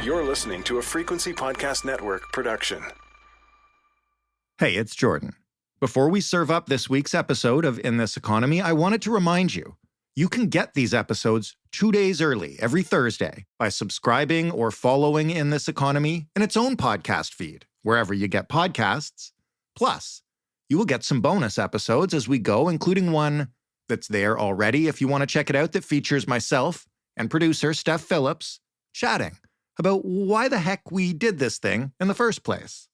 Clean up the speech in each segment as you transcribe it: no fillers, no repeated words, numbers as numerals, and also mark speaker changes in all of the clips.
Speaker 1: You're listening to a Frequency Podcast Network production.
Speaker 2: Hey, it's Jordan. Before we serve up this week's episode of In This Economy, I wanted to remind you, you can get these episodes 2 days early every Thursday by subscribing or following In This Economy in its own podcast feed, wherever you get podcasts. Plus, you will get some bonus episodes as we go, including one that's there already if you want to check it out, that features myself and producer Steph Phillips chatting about why the heck we did this thing in the first place.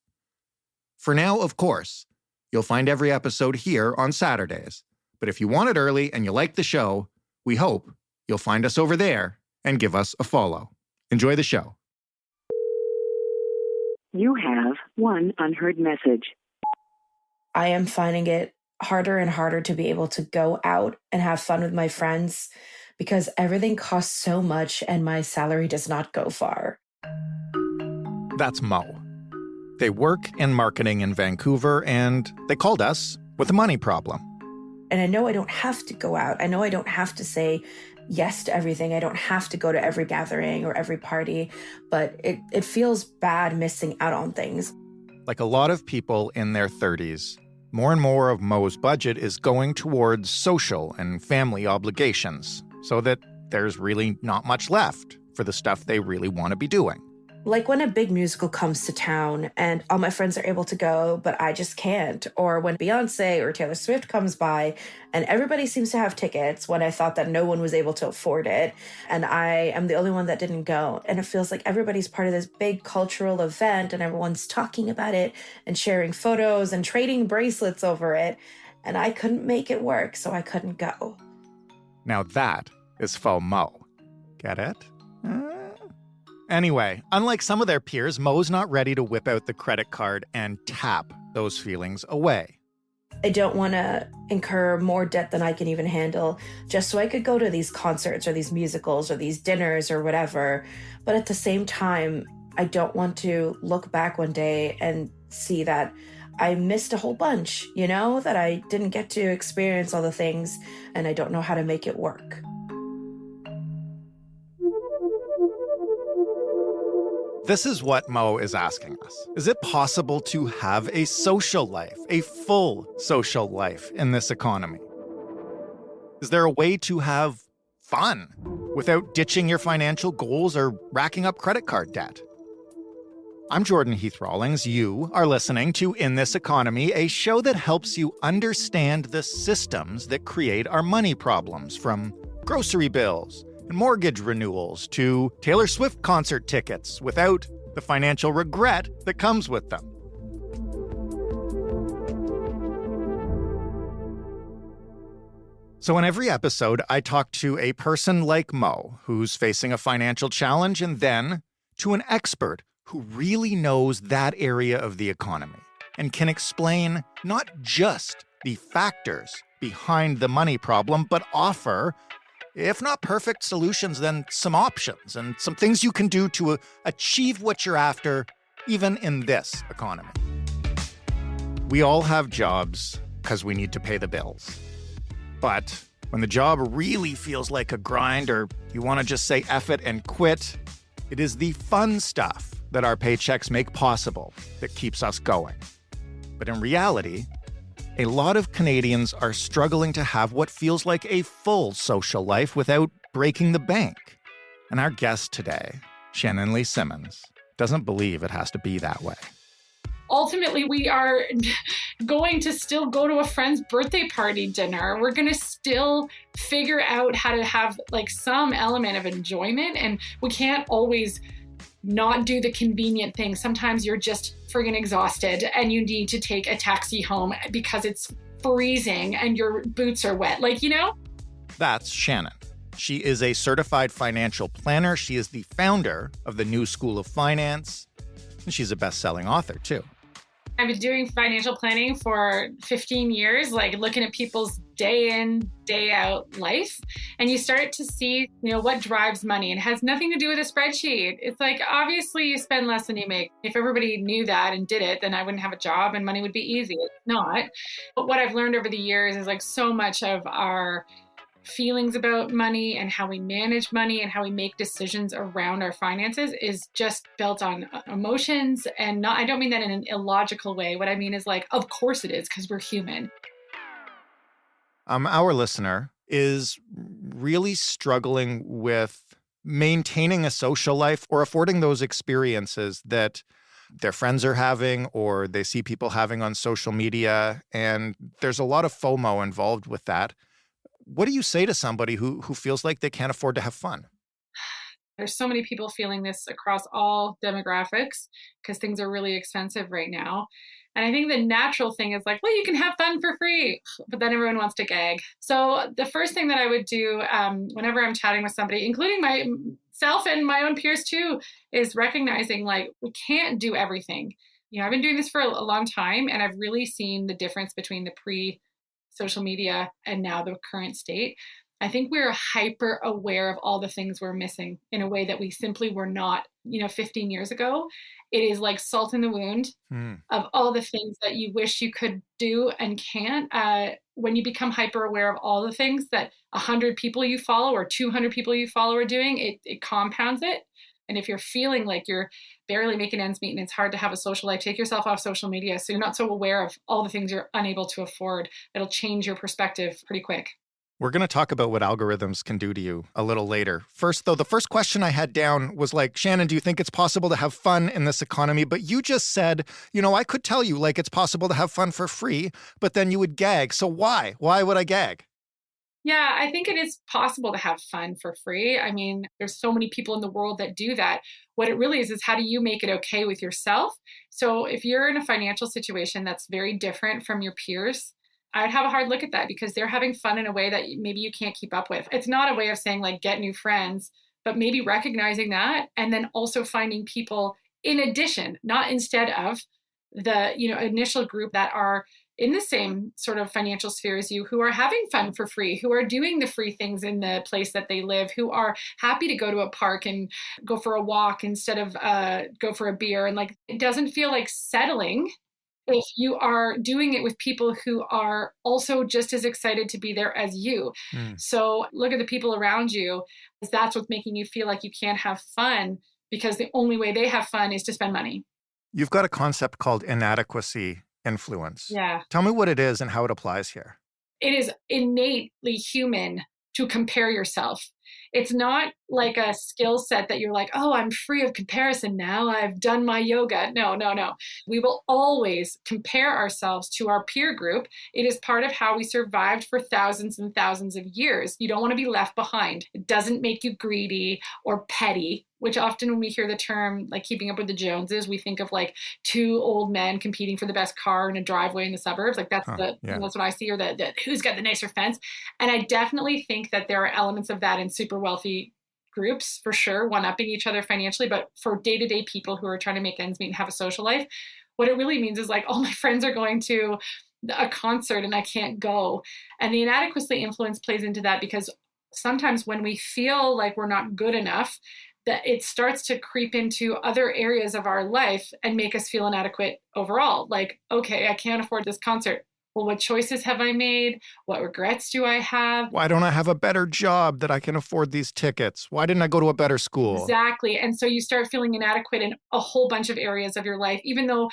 Speaker 2: For now, of course, you'll find every episode here on Saturdays. But if you want it early and you like the show, we hope you'll find us over there and give us a follow. Enjoy the show.
Speaker 3: You have one unheard message.
Speaker 4: I am finding it harder and harder to be able to go out and have fun with my friends because everything costs so much and my salary does not go far.
Speaker 2: That's Mo. They work in marketing in Vancouver, and they called us with a money problem.
Speaker 4: And I know I don't have to go out. I know I don't have to say yes to everything. I don't have to go to every gathering or every party, but it feels bad missing out on things.
Speaker 2: Like a lot of people in their 30s, more and more of Mo's budget is going towards social and family obligations, so that there's really not much left for the stuff they really want to be doing.
Speaker 4: Like when a big musical comes to town and all my friends are able to go, but I just can't. Or when Beyonce or Taylor Swift comes by and everybody seems to have tickets when I thought that no one was able to afford it. And I am the only one that didn't go. And it feels like everybody's part of this big cultural event and everyone's talking about it and sharing photos and trading bracelets over it. And I couldn't make it work, so I couldn't go.
Speaker 2: Now that is FOMO. Get it? Anyway, unlike some of their peers, Mo's not ready to whip out the credit card and tap those feelings away.
Speaker 4: I don't want to incur more debt than I can even handle just so I could go to these concerts or these musicals or these dinners or whatever. But at the same time, I don't want to look back one day and see that I missed a whole bunch, that I didn't get to experience all the things and I don't know how to make it work.
Speaker 2: This is what Mo is asking us. Is it possible to have a social life, a full social life in this economy? Is there a way to have fun without ditching your financial goals or racking up credit card debt? I'm Jordan Heath Rawlings. You are listening to In This Economy, a show that helps you understand the systems that create our money problems, from grocery bills and mortgage renewals to Taylor Swift concert tickets without the financial regret that comes with them. So in every episode, I talk to a person like Mo who's facing a financial challenge, and then to an expert who really knows that area of the economy and can explain not just the factors behind the money problem, but offer, if not perfect solutions, then some options and some things you can do to achieve what you're after, even in this economy. We all have jobs because we need to pay the bills. But when the job really feels like a grind, or you want to just say F it and quit, it is the fun stuff that our paychecks make possible that keeps us going. But in reality, a lot of Canadians are struggling to have what feels like a full social life without breaking the bank. And our guest today, Shannon Lee Simmons, doesn't believe it has to be that way.
Speaker 5: Ultimately, we are going to still go to a friend's birthday party dinner. We're going to still figure out how to have some element of enjoyment. And we can't always not do the convenient thing. Sometimes you're just friggin' exhausted and you need to take a taxi home because it's freezing and your boots are wet.
Speaker 2: That's Shannon. She is a certified financial planner. She is the founder of the New School of Finance. And she's a best-selling author, too.
Speaker 5: I've been doing financial planning for 15 years, looking at people's day in, day out life. And you start to see, what drives money. And it has nothing to do with a spreadsheet. It's obviously you spend less than you make. If everybody knew that and did it, then I wouldn't have a job and money would be easy. It's not. But what I've learned over the years is so much of our feelings about money and how we manage money and how we make decisions around our finances is just built on emotions. And not, I don't mean that in an illogical way. What I mean is like, of course it is, because we're human.
Speaker 2: Our listener is really struggling with maintaining a social life or affording those experiences that their friends are having or they see people having on social media. And there's a lot of FOMO involved with that. What do you say to somebody who feels like they can't afford to have fun?
Speaker 5: There's so many people feeling this across all demographics because things are really expensive right now. And I think the natural thing is like, well, you can have fun for free, but then everyone wants to gag. So the first thing that I would do whenever I'm chatting with somebody, including myself and my own peers too, is recognizing like, we can't do everything. You know, I've been doing this for a long time, and I've really seen the difference between the pre-social media and now the current state. I think we're hyper aware of all the things we're missing in a way that we simply were not, 15 years ago. It is like salt in the wound of all the things that you wish you could do and can't. When you become hyper aware of all the things that 100 people you follow or 200 people you follow are doing, it compounds it. And if you're feeling like you're barely making ends meet and it's hard to have a social life, take yourself off social media so you're not so aware of all the things you're unable to afford. It'll change your perspective pretty quick.
Speaker 2: We're going to talk about what algorithms can do to you a little later. First, though, the first question I had down was like, Shannon, do you think it's possible to have fun in this economy? But you just said, I could tell you like it's possible to have fun for free, but then you would gag. So why? Why would I gag?
Speaker 5: Yeah, I think it is possible to have fun for free. I mean, there's so many people in the world that do that. What it really is how do you make it okay with yourself? So if you're in a financial situation that's very different from your peers, I'd have a hard look at that because they're having fun in a way that maybe you can't keep up with. It's not a way of saying like get new friends, but maybe recognizing that and then also finding people in addition, not instead of the, initial group that are in the same sort of financial sphere as you, who are having fun for free, who are doing the free things in the place that they live, who are happy to go to a park and go for a walk instead of go for a beer. And like, it doesn't feel like settling if you are doing it with people who are also just as excited to be there as you. So look at the people around you. That's what's making you feel like you can't have fun because the only way they have fun is to spend money.
Speaker 2: You've got a concept called inadequacy influence.
Speaker 5: Yeah.
Speaker 2: Tell me what it is and how it applies here.
Speaker 5: It is innately human to compare yourself. It's not like a skill set that you're like, oh, I'm free of comparison now. I've done my yoga. No. We will always compare ourselves to our peer group. It is part of how we survived for thousands and thousands of years. You don't want to be left behind. It doesn't make you greedy or petty, which often when we hear the term like keeping up with the Joneses, we think of like two old men competing for the best car in a driveway in the suburbs. Like that's that's what I see, or the who's got the nicer fence. And I definitely think that there are elements of that in super wealthy groups for sure, one-upping each other financially. But for day-to-day people who are trying to make ends meet and have a social life, what it really means is like, all my friends are going to a concert and I can't go. And the inadequacy influence plays into that because sometimes when we feel like we're not good enough, that it starts to creep into other areas of our life and make us feel inadequate overall. Like, okay, I can't afford this concert. Well, what choices have I made? What regrets do I have?
Speaker 2: Why don't I have a better job that I can afford these tickets? Why didn't I go to a better school?
Speaker 5: Exactly. And so you start feeling inadequate in a whole bunch of areas of your life, even though,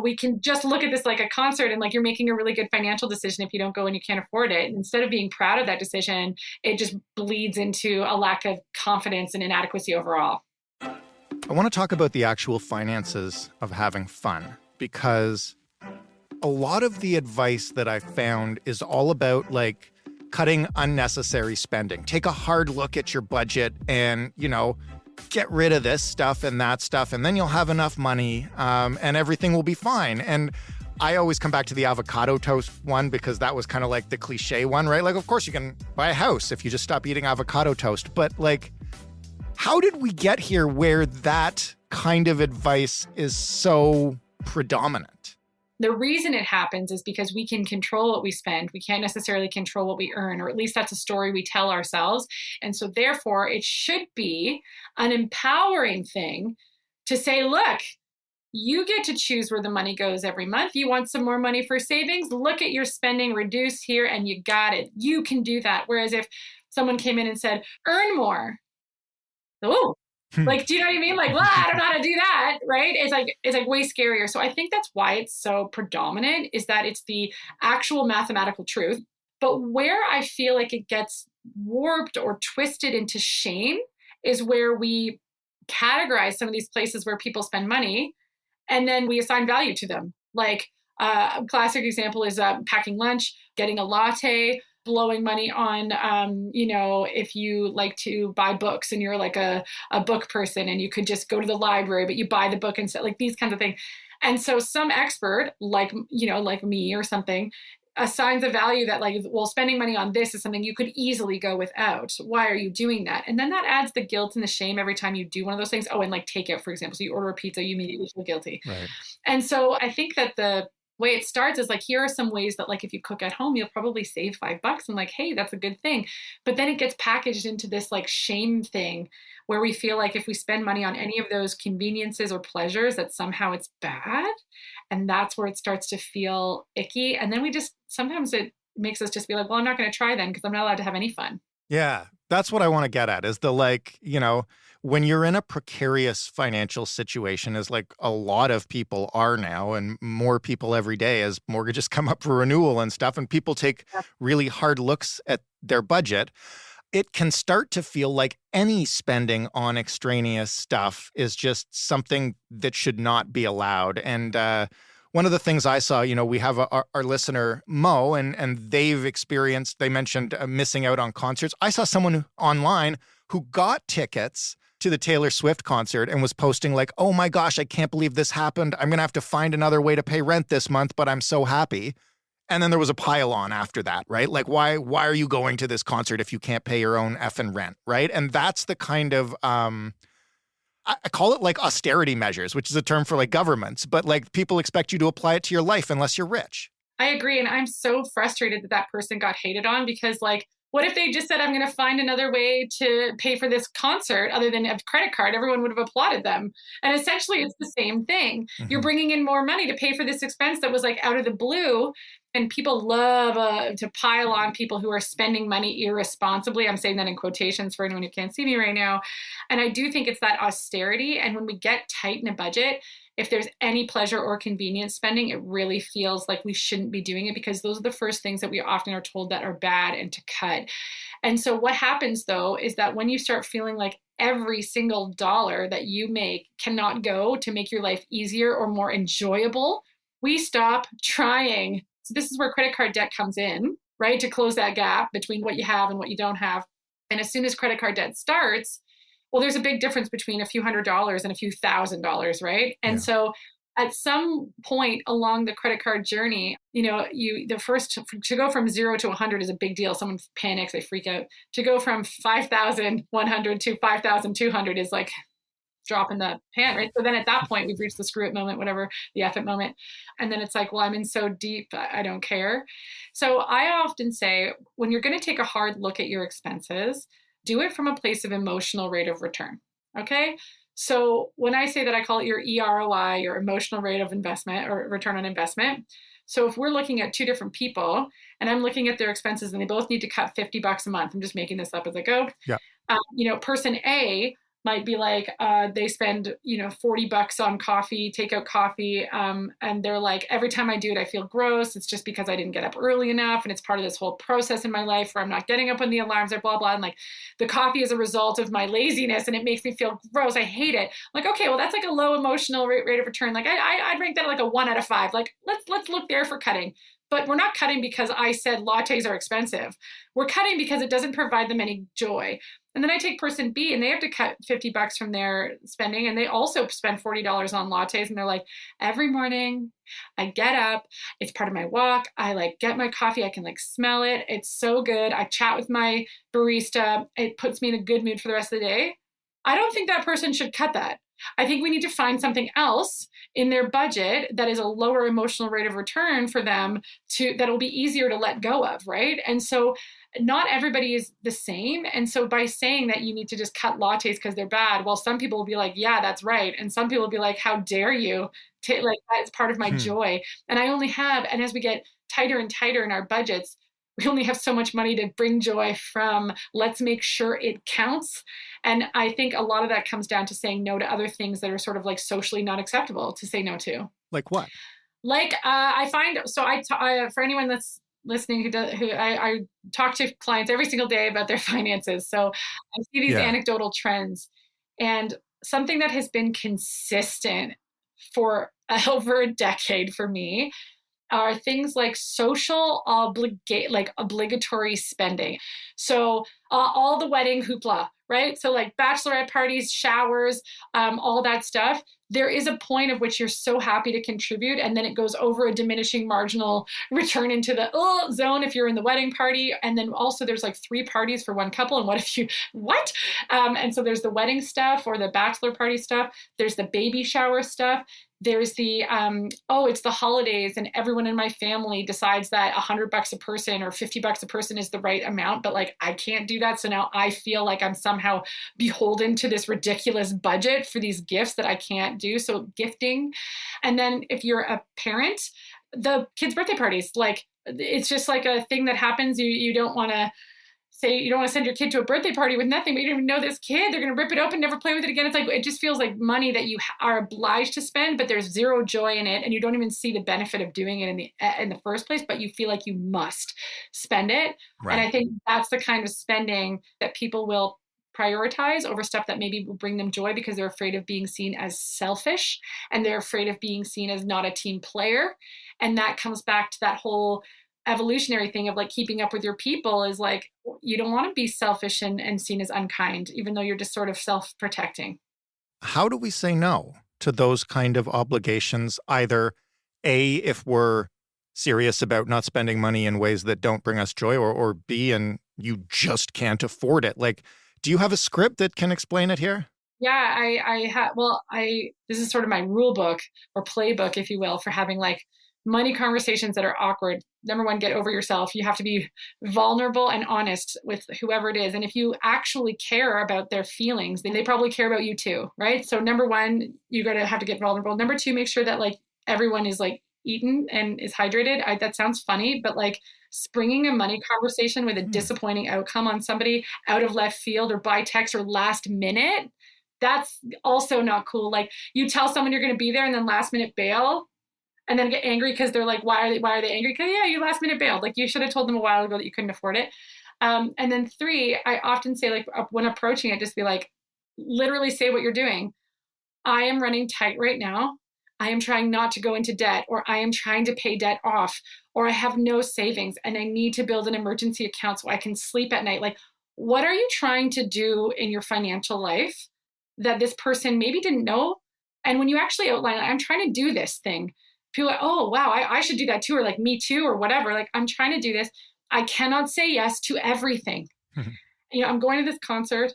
Speaker 5: we can just look at this like a concert and like you're making a really good financial decision if you don't go and you can't afford it. And instead of being proud of that decision, it just bleeds into a lack of confidence and inadequacy overall.
Speaker 2: I want to talk about the actual finances of having fun because a lot of the advice that I found is all about like cutting unnecessary spending. Take a hard look at your budget and, get rid of this stuff and that stuff, and then you'll have enough money and everything will be fine. And I always come back to the avocado toast one because that was kind of like the cliche one, right? Like, of course you can buy a house if you just stop eating avocado toast. But like, how did we get here where that kind of advice is so predominant?
Speaker 5: The reason it happens is because we can control what we spend. We can't necessarily control what we earn, or at least that's a story we tell ourselves. And so therefore, it should be an empowering thing to say, look, You get to choose where the money goes every month. You want some more money for savings? Look at your spending, reduce here, and you got it. You can do that. Whereas if someone came in and said, earn more. Oh, like, do you know what I mean? Like, well, I don't know how to do that, right? It's like way scarier. So I think that's why it's so predominant, is that it's the actual mathematical truth. But where I feel like it gets warped or twisted into shame is where we categorize some of these places where people spend money and then we assign value to them. Like a classic example is packing lunch, getting a latte, blowing money on, if you like to buy books and you're like a book person and you could just go to the library, but you buy the book instead, like these kinds of things. And so some expert like me or something assigns a value that like, well, spending money on this is something you could easily go without. Why are you doing that? And then that adds the guilt and the shame every time you do one of those things. Oh, and like takeout, for example. So you order a pizza, you immediately feel guilty.
Speaker 2: Right.
Speaker 5: And so I think that the way it starts is like, here are some ways that like, if you cook at home, you'll probably save $5 and like, hey, that's a good thing. But then it gets packaged into this like shame thing where we feel like if we spend money on any of those conveniences or pleasures, that somehow it's bad. And that's where it starts to feel icky. And then sometimes it makes us just be like, well, I'm not going to try then because I'm not allowed to have any fun.
Speaker 2: Yeah, that's what I want to get at is the like, when you're in a precarious financial situation, as like a lot of people are now and more people every day as mortgages come up for renewal and stuff, and people take really hard looks at their budget, it can start to feel like any spending on extraneous stuff is just something that should not be allowed. And one of the things I saw, we have our listener, Mo, and they mentioned missing out on concerts. I saw someone online who got tickets to the Taylor Swift concert and was posting like, oh my gosh, I can't believe this happened. I'm going to have to find another way to pay rent this month, but I'm so happy. And then there was a pile on after that, right? Like, why are you going to this concert if you can't pay your own effing rent, right? And that's the kind of, I call it like austerity measures, which is a term for like governments, but like people expect you to apply it to your life unless you're rich.
Speaker 5: I agree. And I'm so frustrated that person got hated on because like, what if they just said, I'm going to find another way to pay for this concert other than a credit card? Everyone would have applauded them. And essentially, it's the same thing. Mm-hmm. You're bringing in more money to pay for this expense that was like out of the blue. And people love to pile on people who are spending money irresponsibly. I'm saying that in quotations for anyone who can't see me right now. And I do think it's that austerity. And when we get tight in a budget, if there's any pleasure or convenience spending, it really feels like we shouldn't be doing it because those are the first things that we often are told that are bad and to cut. And so what happens though, is that when you start feeling like every single dollar that you make cannot go to make your life easier or more enjoyable, we stop trying. So this is where credit card debt comes in, right? To close that gap between what you have and what you don't have. And as soon as credit card debt starts, well, there's a big difference between a few $100s and a few $1,000s, right? And so at some point along the credit card journey, to go from 0 to 100 is a big deal. Someone panics, they freak out. To go from 5,100 to 5,200 is like drop in the pan, right? So then at that point, we've reached the screw it moment, whatever, the F it moment. And then it's like, well, I'm in so deep, I don't care. So I often say, when you're going to take a hard look at your expenses, do it from a place of emotional rate of return, okay? So when I say that, I call it your EROI, your emotional rate of investment or return on investment. So if we're looking at two different people and I'm looking at their expenses and they both need to cut $50 a month, I'm just making this up as I go. Yeah. Person A might be like, they spend, $40 on coffee, takeout coffee. And they're like, every time I do it, I feel gross. It's just because I didn't get up early enough. And it's part of this whole process in my life where I'm not getting up when the alarms are blah, blah. And like the coffee is a result of my laziness and it makes me feel gross. I hate it. Like, okay, well, that's like a low emotional rate of return. Like I'd rank that like a 1 out of 5. Like, let's look there for cutting. But we're not cutting because I said lattes are expensive. We're cutting because it doesn't provide them any joy. And then I take person B and they have to cut $50 from their spending. And they also spend $40 on lattes. And they're like, every morning I get up, it's part of my walk. I like get my coffee. I can like smell it. It's so good. I chat with my barista. It puts me in a good mood for the rest of the day. I don't think that person should cut that. I think we need to find something else in their budget that is a lower emotional rate of return for them that'll be easier to let go of, right? And so not everybody is the same. And so by saying that you need to just cut lattes because they're bad, well, some people will be like, yeah, that's right. And some people will be like, how dare you? Like, that's part of my joy. And and as we get tighter and tighter in our budgets, we only have so much money to bring joy from. Let's make sure it counts. And I think a lot of that comes down to saying no to other things that are sort of like socially not acceptable to say no to.
Speaker 2: Like what?
Speaker 5: Like I find, so for anyone that's listening I talk to clients every single day about their finances. So I see these anecdotal trends, and something that has been consistent for over a decade for me are things like social obligatory spending. So all the wedding hoopla, right? So like bachelorette parties, showers, all that stuff. There is a point of which you're so happy to contribute, and then it goes over a diminishing marginal return into the zone if you're in the wedding party. And then also there's like 3 parties for one couple. And what? And so there's the wedding stuff or the bachelor party stuff. There's the baby shower stuff. There's the, it's the holidays and everyone in my family decides that $100 a person or $50 a person is the right amount, but like, I can't do that. So now I feel like I'm somehow beholden to this ridiculous budget for these gifts that I can't do. So gifting. And then if you're a parent, the kids' birthday parties, like, it's just like a thing that happens. You don't want to send your kid to a birthday party with nothing, but you don't even know this kid. They're going to rip it open, never play with it again. It's like, it just feels like money that you are obliged to spend, but there's zero joy in it. And you don't even see the benefit of doing it in the first place, but you feel like you must spend it. Right. And I think that's the kind of spending that people will prioritize over stuff that maybe will bring them joy because they're afraid of being seen as selfish and they're afraid of being seen as not a team player. And that comes back to that whole evolutionary thing of like keeping up with your people is like, you don't want to be selfish and seen as unkind, even though you're just sort of self-protecting.
Speaker 2: How do we say no to those kind of obligations? Either A, if we're serious about not spending money in ways that don't bring us joy, or B, and you just can't afford it. Like, do you have a script that can explain it here?
Speaker 5: Yeah, I have. Well, this is sort of my rule book or playbook, if you will, for having like money conversations that are awkward. Number one, get over yourself. You have to be vulnerable and honest with whoever it is. And if you actually care about their feelings, then they probably care about you too, right? So number one, you're going to have to get vulnerable. Number two, make sure that like everyone is like eaten and is hydrated. That sounds funny, but like springing a money conversation with a disappointing outcome on somebody out of left field or by text or last minute, that's also not cool. Like you tell someone you're going to be there and then last minute bail, and then get angry because they're like, why are they angry? Because you last minute bailed. Like you should have told them a while ago that you couldn't afford it. And then 3, I often say like when approaching it, just be like, literally say what you're doing. I am running tight right now. I am trying not to go into debt, or I am trying to pay debt off, or I have no savings and I need to build an emergency account so I can sleep at night. Like, what are you trying to do in your financial life that this person maybe didn't know? And when you actually outline, I'm trying to do this thing, people are like, oh, wow, I should do that too, or like me too, or whatever. Like, I'm trying to do this. I cannot say yes to everything. I'm going to this concert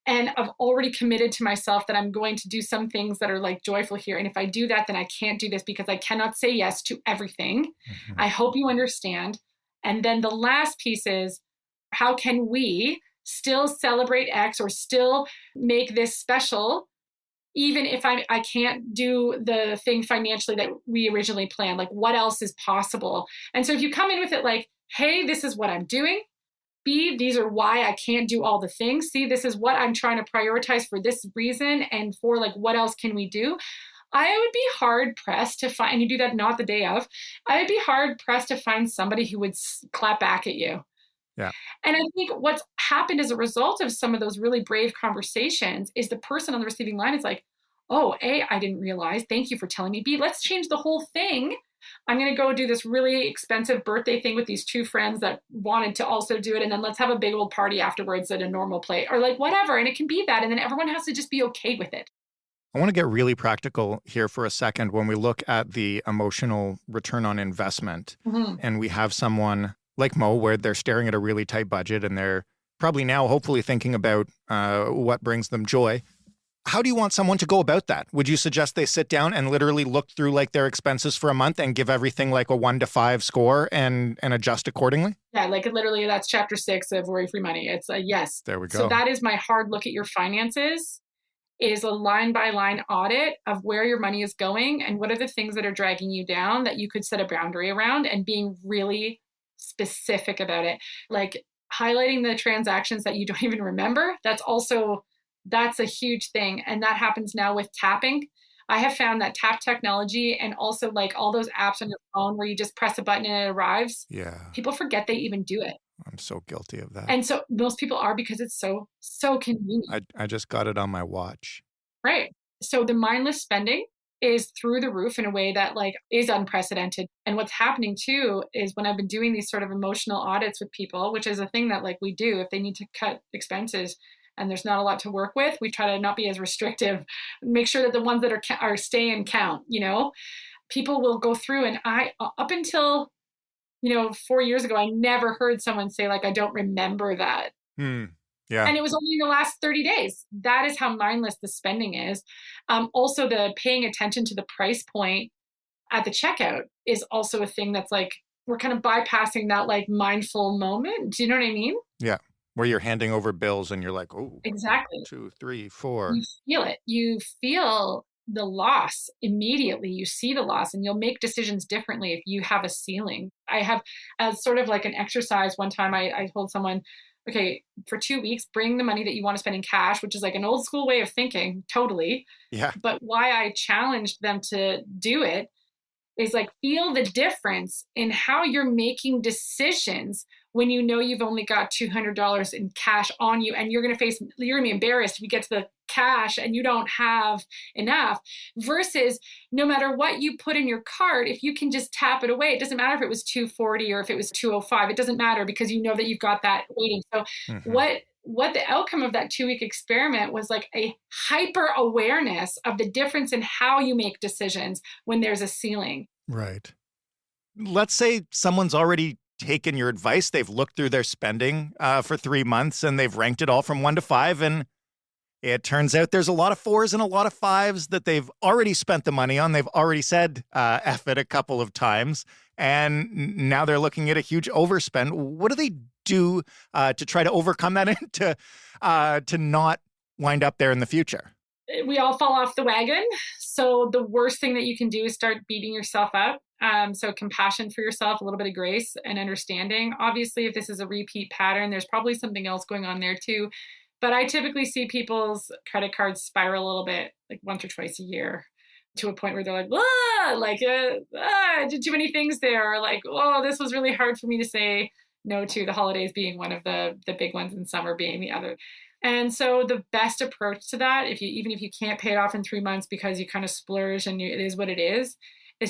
Speaker 5: and I've already committed to myself that I'm going to do some things that are like joyful here. And if I do that, then I can't do this because I cannot say yes to everything. I hope you understand. And then the last piece is, how can we still celebrate X or still make this special, even if I can't do the thing financially that we originally planned? Like, what else is possible? And so if you come in with it like, hey, this is what I'm doing. B, these are why I can't do all the things. C, this is what I'm trying to prioritize for this reason. And for like, what else can we do? I would be hard pressed to find, and you do that not the day of, I would be hard pressed to find somebody who would clap back at you.
Speaker 2: Yeah.
Speaker 5: And I think what's happened as a result of some of those really brave conversations is the person on the receiving line is like, oh, A, I didn't realize. Thank you for telling me. B, let's change the whole thing. I'm going to go do this really expensive birthday thing with these 2 friends that wanted to also do it. And then let's have a big old party afterwards at a normal place or like whatever. And it can be that. And then everyone has to just be okay with it.
Speaker 2: I want to get really practical here for a second when we look at the emotional return on investment. And we have someone like Mo where they're staring at a really tight budget and they're probably now hopefully thinking about what brings them joy. How do you want someone to go about that? Would you suggest they sit down and literally look through like their expenses for a month and give everything like a 1 to 5 score and adjust accordingly?
Speaker 5: Yeah, like literally that's chapter 6 of Worry Free Money. It's a yes.
Speaker 2: There we go.
Speaker 5: So that is my hard look at your finances, is a line by line audit of where your money is going and what are the things that are dragging you down that you could set a boundary around, and being really specific about it. Like highlighting the transactions that you don't even remember. That's a huge thing. And that happens now with tapping. I have found that tap technology and also like all those apps on your phone where you just press a button and it arrives.
Speaker 2: Yeah.
Speaker 5: People forget they even do it.
Speaker 2: I'm so guilty of that.
Speaker 5: And so most people are, because it's so convenient.
Speaker 2: I just got it on my watch.
Speaker 5: Right. So the mindless spending is through the roof in a way that like is unprecedented. And what's happening too is when I've been doing these sort of emotional audits with people, which is a thing that like we do if they need to cut expenses and there's not a lot to work with, we try to not be as restrictive, make sure that the ones that are staying count, you know. People will go through, and I, up until, 4 years ago, I never heard someone say like, I don't remember that.
Speaker 2: Yeah.
Speaker 5: And it was only in the last 30 days. That is how mindless the spending is. Also, the paying attention to the price point at the checkout is also a thing that's like, we're kind of bypassing that like mindful moment. Do you know what I mean?
Speaker 2: Yeah. Where you're handing over bills and you're like, oh,
Speaker 5: exactly.
Speaker 2: 2, 3, 4.
Speaker 5: You feel it. You feel the loss immediately. You see the loss, and you'll make decisions differently if you have a ceiling. I have, as sort of like an exercise, one time I told someone, okay, for 2 weeks, bring the money that you want to spend in cash, which is like an old school way of thinking, totally.
Speaker 2: Yeah.
Speaker 5: But why I challenged them to do it is like, feel the difference in how you're making decisions when you know you've only got $200 in cash on you, and you're going to be embarrassed if you get to the cash and you don't have enough, versus no matter what you put in your cart, if you can just tap it away, it doesn't matter if it was $240 or if it was $205, it doesn't matter, because you know that you've got that waiting. So what the outcome of that 2-week experiment was like a hyper awareness of the difference in how you make decisions when there's a ceiling.
Speaker 2: Right. Let's say someone's already taken your advice. They've looked through their spending for 3 months and they've ranked it all from 1 to 5. And it turns out there's a lot of 4s and a lot of 5s that they've already spent the money on. They've already said F it a couple of times. And now they're looking at a huge overspend. What do they do to try to overcome that and to not wind up there in the future?
Speaker 5: We all fall off the wagon. So the worst thing that you can do is start beating yourself up. So compassion for yourself, a little bit of grace and understanding. Obviously, if this is a repeat pattern, there's probably something else going on there too. But I typically see people's credit cards spiral a little bit, like once or twice a year, to a point where they're like, I did too many things there. Or like, oh, this was really hard for me to say no to, the holidays being one of the big ones and summer being the other. And so the best approach to that, even if you can't pay it off in 3 months because you kind of splurge and it is what it is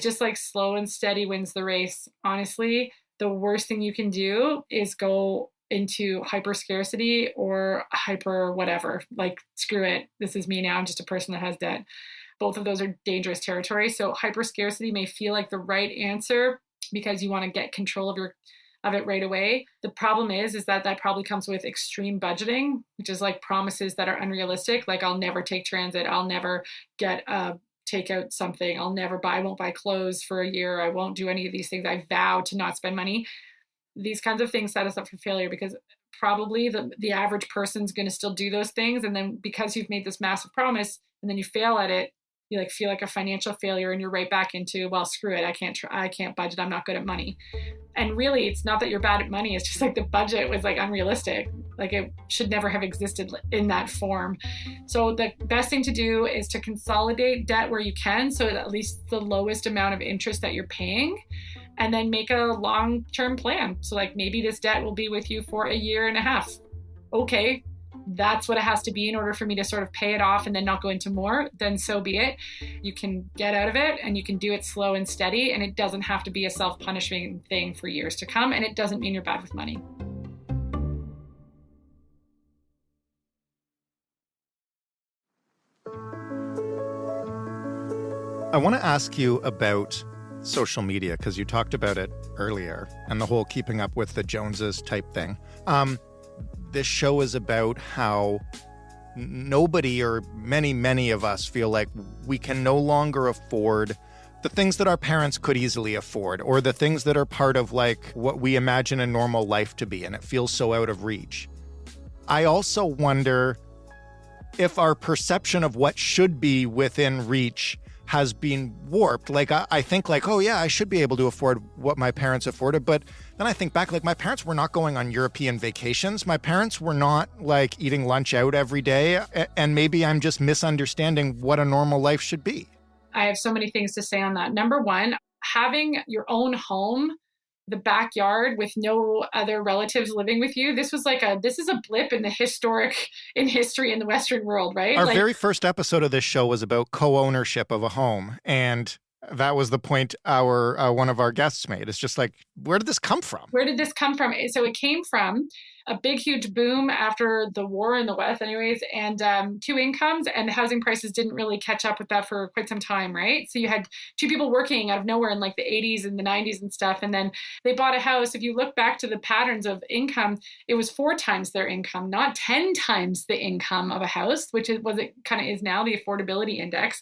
Speaker 5: just like slow and steady wins the race. Honestly, the worst thing you can do is go into hyper scarcity or hyper whatever, like, screw it, this is me now, I'm just a person that has debt. Both of those are dangerous territory. So hyper scarcity may feel like the right answer because you want to get control of it right away. The problem is that probably comes with extreme budgeting, which is like promises that are unrealistic. Like, I'll never take transit. I'll never take out something. I won't buy clothes for a year. I won't do any of these things. I vow to not spend money. These kinds of things set us up for failure, because probably the average person's going to still do those things. And then because you've made this massive promise and then you fail at it, you like feel like a financial failure and you're right back into, well, screw it. I can't budget. I'm not good at money. And really, it's not that you're bad at money. It's just like the budget was like unrealistic. Like, it should never have existed in that form. So the best thing to do is to consolidate debt where you can, so at least the lowest amount of interest that you're paying, and then make a long-term plan. So like, maybe this debt will be with you for a year and a half. Okay, that's what it has to be in order for me to sort of pay it off and then not go into more, then so be it. You can get out of it, and you can do it slow and steady, and it doesn't have to be a self-punishing thing for years to come, and it doesn't mean you're bad with money.
Speaker 2: I want to ask you about social media, because you talked about it earlier, and the whole keeping up with the Joneses type thing. This show is about how nobody or many of us feel like we can no longer afford the things that our parents could easily afford, or the things that are part of like what we imagine a normal life to be, and it feels so out of reach. I also wonder if our perception of what should be within reach has been warped. Like, I think like, oh yeah, I should be able to afford what my parents afforded. But then I think back, like my parents were not going on European vacations. My parents were not like eating lunch out every day. And maybe I'm just misunderstanding what a normal life should be.
Speaker 5: I have so many things to say on that. Number one, having your own home, the backyard with no other relatives living with you. This is a blip in history in the Western world, right?
Speaker 2: Our very first episode of this show was about co-ownership of a home. And that was the point one of our guests made. It's just like, where did this come from?
Speaker 5: Where did this come from? So it came from a big, huge boom after the war in the West anyways, and two incomes, and housing prices didn't really catch up with that for quite some time, right? So you had two people working out of nowhere in like the 80s and the 90s and stuff, and then they bought a house. If you look back to the patterns of income, it was 4 times their income, not 10 times the income of a house, which is what it kind of is now, the affordability index.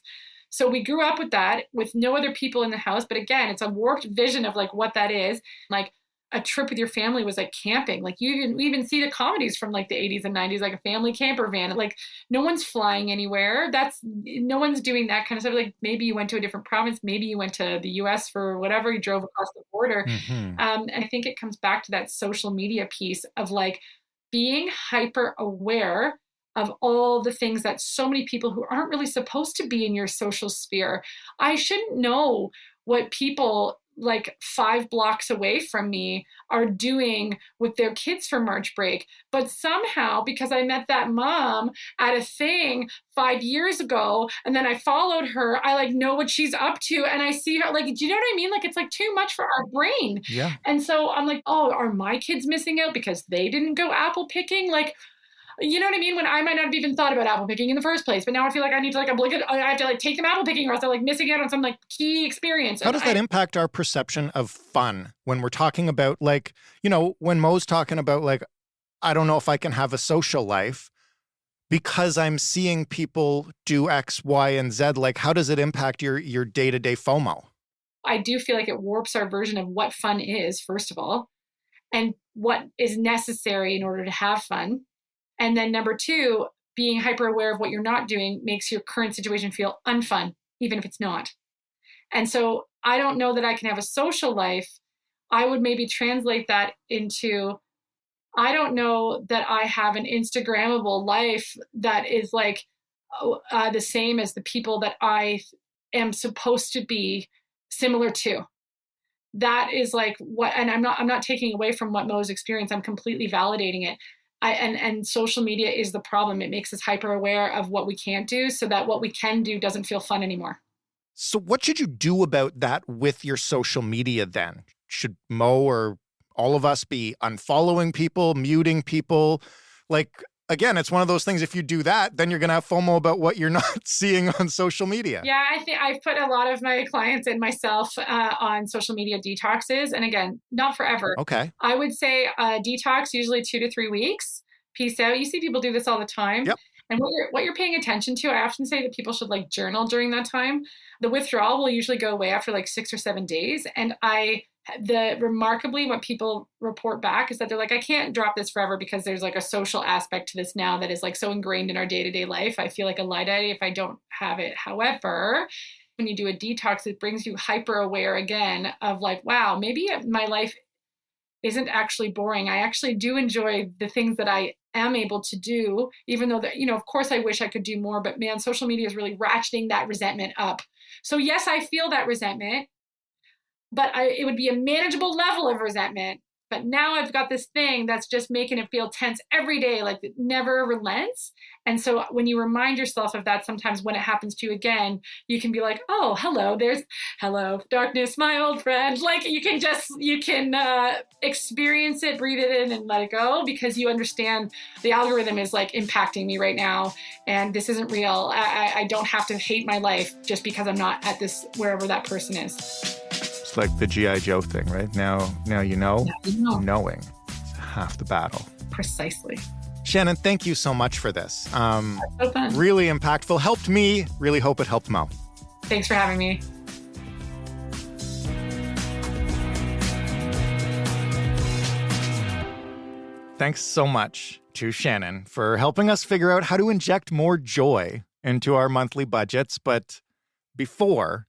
Speaker 5: So we grew up with that, with no other people in the house. But again, it's a warped vision of like what that is. Like a trip with your family was like camping. Like we even see the comedies from like the 80s and 90s, like a family camper van. Like no one's flying anywhere. No one's doing that kind of stuff. Like maybe you went to a different province. Maybe you went to the US for whatever. You drove across the border.
Speaker 2: Mm-hmm.
Speaker 5: And I think it comes back to that social media piece of like being hyper aware of all the things that so many people who aren't really supposed to be in your social sphere. I shouldn't know what people like 5 blocks away from me are doing with their kids for March break. But somehow, because I met that mom at a thing 5 years ago, and then I followed her, I like know what she's up to, and I see her, like, do you know what I mean? Like, it's like too much for our brain.
Speaker 2: Yeah.
Speaker 5: And so I'm like, oh, are my kids missing out because they didn't go apple picking? Like, you know what I mean? When I might not have even thought about apple picking in the first place, but now I feel like I need to I have to like take them apple picking, or else they're like missing out on some like key experience.
Speaker 2: How does that impact our perception of fun when we're talking about like, you know, when Mo's talking about like, I don't know if I can have a social life because I'm seeing people do X, Y, and Z. Like, how does it impact your day-to-day FOMO?
Speaker 5: I do feel like it warps our version of what fun is, first of all, and what is necessary in order to have fun. And then number 2, being hyper aware of what you're not doing makes your current situation feel unfun, even if it's not. And so I don't know that I can have a social life. I would maybe translate that into, I don't know that I have an Instagrammable life that is like the same as the people that I am supposed to be similar to. That is like what, and I'm not taking away from what Mo's experienced. I'm completely validating it. And social media is the problem. It makes us hyper aware of what we can't do, so that what we can do doesn't feel fun anymore.
Speaker 2: So what should you do about that with your social media then? Should Mo or all of us be unfollowing people, muting people? Like, again, it's one of those things, if you do that, then you're going to have FOMO about what you're not seeing on social media.
Speaker 5: Yeah, I think I've put a lot of my clients and myself on social media detoxes. And again, not forever.
Speaker 2: Okay.
Speaker 5: I would say detox, usually 2 to 3 weeks. Peace out. You see people do this all the time.
Speaker 2: Yep.
Speaker 5: And what you're paying attention to, I often say that people should like journal during that time. The withdrawal will usually go away after like 6 or 7 days. And remarkably, what people report back is that they're like, I can't drop this forever because there's like a social aspect to this now that is like so ingrained in our day-to-day life. I feel like a Luddite if I don't have it. However, when you do a detox, it brings you hyper aware again of like, wow, maybe my life isn't actually boring. I actually do enjoy the things that I am able to do, even though that, you know, of course I wish I could do more, but man, social media is really ratcheting that resentment up. So yes, I feel that resentment, but it would be a manageable level of resentment. But now I've got this thing that's just making it feel tense every day, like it never relents. And so when you remind yourself of that, sometimes when it happens to you again, you can be like, oh, hello, darkness, my old friend. Like you can experience it, breathe it in and let it go, because you understand the algorithm is like impacting me right now. And this isn't real. I don't have to hate my life just because I'm not at this, wherever that person is.
Speaker 2: Like the G.I. Joe thing, right? Now you know.
Speaker 5: Now you know.
Speaker 2: Knowing half the battle.
Speaker 5: Precisely.
Speaker 2: Shannon, thank you so much for this.
Speaker 5: So fun.
Speaker 2: Really impactful. Helped me. Really hope it helped Mo.
Speaker 5: Thanks for having me.
Speaker 2: Thanks so much to Shannon for helping us figure out how to inject more joy into our monthly budgets. But before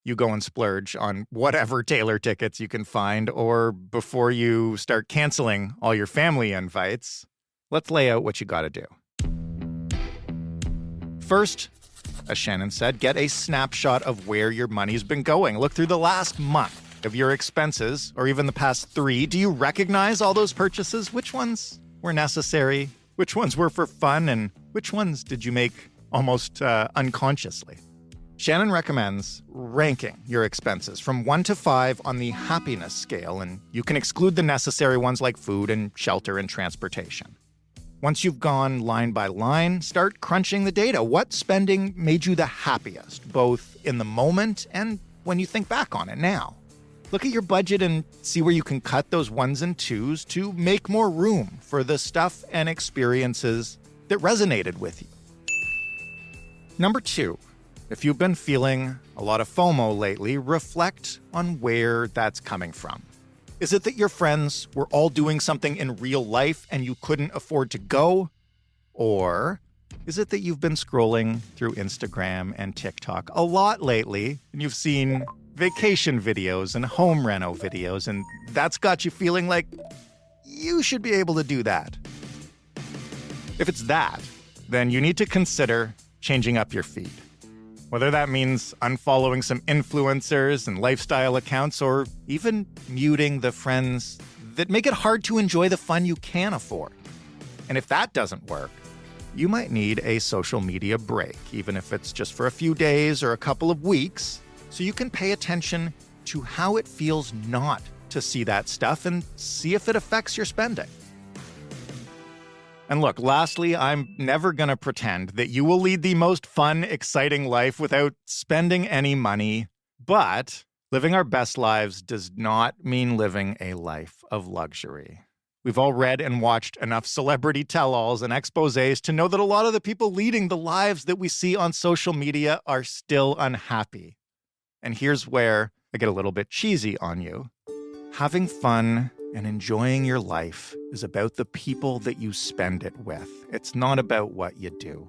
Speaker 2: you go and splurge on whatever Taylor tickets you can find, or before you start canceling all your family invites, let's lay out what you got to do. First, as Shannon said, get a snapshot of where your money's been going. Look through the last month of your expenses, or even the past 3. Do you recognize all those purchases? Which ones were necessary? Which ones were for fun? And which ones did you make almost unconsciously? Shannon recommends ranking your expenses from 1 to 5 on the happiness scale, and you can exclude the necessary ones like food and shelter and transportation. Once you've gone line by line, start crunching the data. What spending made you the happiest, both in the moment and when you think back on it now? Look at your budget and see where you can cut those 1s and 2s to make more room for the stuff and experiences that resonated with you. Number 2, if you've been feeling a lot of FOMO lately, reflect on where that's coming from. Is it that your friends were all doing something in real life and you couldn't afford to go? Or is it that you've been scrolling through Instagram and TikTok a lot lately and you've seen vacation videos and home reno videos, and that's got you feeling like you should be able to do that? If it's that, then you need to consider changing up your feed. Whether that means unfollowing some influencers and lifestyle accounts, or even muting the friends that make it hard to enjoy the fun you can afford. And if that doesn't work, you might need a social media break, even if it's just for a few days or a couple of weeks, so you can pay attention to how it feels not to see that stuff and see if it affects your spending. And look, lastly, I'm never going to pretend that you will lead the most fun, exciting life without spending any money. But living our best lives does not mean living a life of luxury. We've all read and watched enough celebrity tell-alls and exposés to know that a lot of the people leading the lives that we see on social media are still unhappy. And here's where I get a little bit cheesy on you. Having fun and enjoying your life is about the people that you spend it with. It's not about what you do.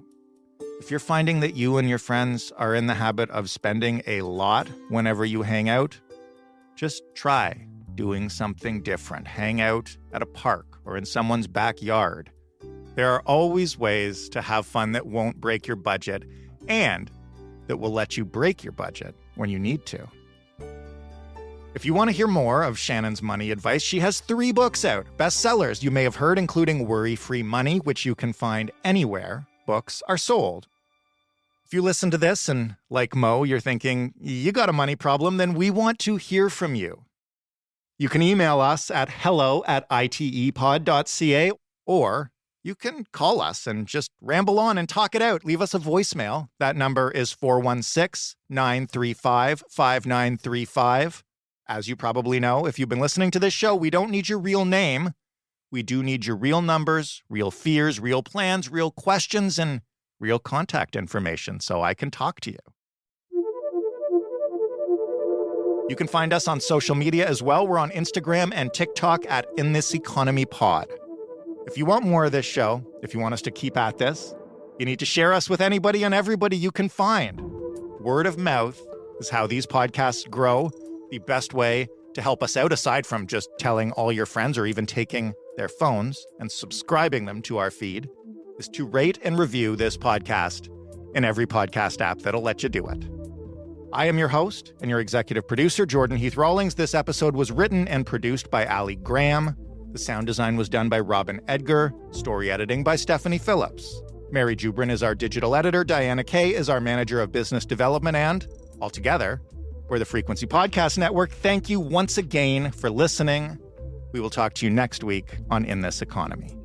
Speaker 2: If you're finding that you and your friends are in the habit of spending a lot whenever you hang out, just try doing something different. Hang out at a park or in someone's backyard. There are always ways to have fun that won't break your budget and that will let you break your budget when you need to. If you want to hear more of Shannon's money advice, she has 3 books out, bestsellers you may have heard, including Worry-Free Money, which you can find anywhere books are sold. If you listen to this and, like Mo, you're thinking, you got a money problem, then we want to hear from you. You can email us at hello@itepod.ca, or you can call us and just ramble on and talk it out. Leave us a voicemail. That number is 416-935-5935. As you probably know, if you've been listening to this show, we don't need your real name. We do need your real numbers, real fears, real plans, real questions, and real contact information so I can talk to you. You can find us on social media as well. We're on Instagram and TikTok at In This Economy Pod. If you want more of this show, if you want us to keep at this, you need to share us with anybody and everybody you can find. Word of mouth is how these podcasts grow. The best way to help us out, aside from just telling all your friends or even taking their phones and subscribing them to our feed, is to rate and review this podcast in every podcast app that'll let you do it. I am your host and your executive producer, Jordan Heath Rawlings. This episode was written and produced by Ali Graham. The sound design was done by Robin Edgar. Story editing by Stephanie Phillips. Mary Jubrin is our digital editor. Diana Kay is our manager of business development. And altogether, we're the Frequency Podcast Network. Thank you once again for listening. We will talk to you next week on In This Economy.